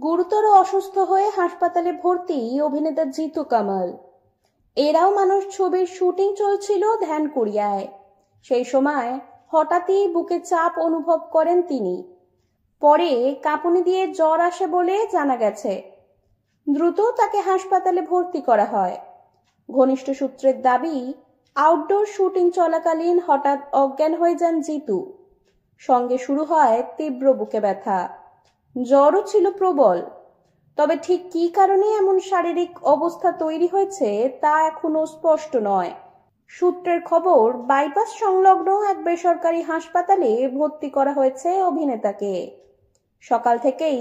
গুরুতর অসুস্থ হয়ে হাসপাতালে ভর্তি অভিনেতা জিতু কামাল। এরাও মানুষ ছবির শুটিং চলছিল ধ্যানকুড়িয়ায়। সেই সময় হঠাৎই বুকে চাপ অনুভব করেন তিনি। পরে কাঁপুনি দিয়ে জ্বর আসে বলে জানা গেছে। দ্রুত তাকে হাসপাতালে ভর্তি করা হয়। ঘনিষ্ঠ সূত্রের দাবি, আউটডোর শুটিং চলাকালীন হঠাৎ অজ্ঞান হয়ে যান জিতু। সঙ্গে শুরু হয় তীব্র বুকে ব্যথা, জ্বরও ছিল প্রবল। তবে ঠিক কী কারণে এমন শারীরিক অবস্থা তৈরি হয়েছে তা এখনো স্পষ্ট নয়। সূত্রের খবর, বাইপাস সংলগ্ন এক বেসরকারি হাসপাতালে ভর্তি করা হয়েছে অভিনেতাকে। সকাল থেকেই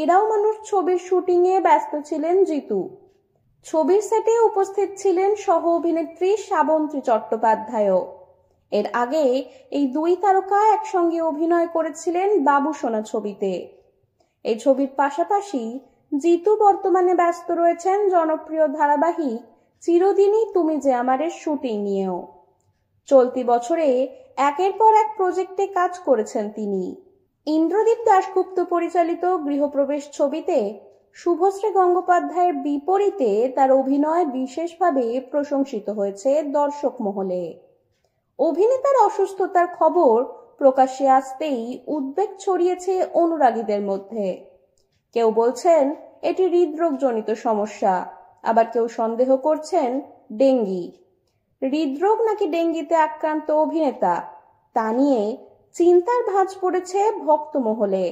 এরাও মানুষ ছবির শুটিংয়ে ব্যস্ত ছিলেন জিতু। ছবির সেটে উপস্থিত ছিলেন সহ অভিনেত্রী শ্রাবন্তী চট্টোপাধ্যায়ও। এর আগে এই দুই তারকা একসঙ্গে অভিনয় করেছিলেন বাবুসোনা ছবিতে। এই ছবির পাশাপাশি জিতু বর্তমানে ব্যস্ত রয়েছেন জনপ্রিয় ধারাবাহিক চিরদিনই তুমি যে আমারের শুটিং নিয়েও। চলতি বছরে একের পর এক প্রজেক্টে কাজ করেছেন তিনি। ইন্দ্রদীপ দাশগুপ্ত পরিচালিত গৃহপ্রবেশ ছবিতে শুভশ্রী গঙ্গোপাধ্যায়ের বিপরীতে তার অভিনয় বিশেষভাবে প্রশংসিত হয়েছে দর্শক মহলে। অভিনেতার অসুস্থতার খবর প্রকাশ্যে আসতেই উদ্বেগ ছড়িয়েছে অনুরাগীদের মধ্যে। কেউ বলছেন এটি হৃদরোগজনিত সমস্যা, আবার কেউ সন্দেহ করছেন ডেঙ্গি। হৃদরোগ নাকি ডেঙ্গিতে আক্রান্ত অভিনেতা, তা নিয়ে চিন্তার ভাঁজ পড়েছে ভক্ত মহলে।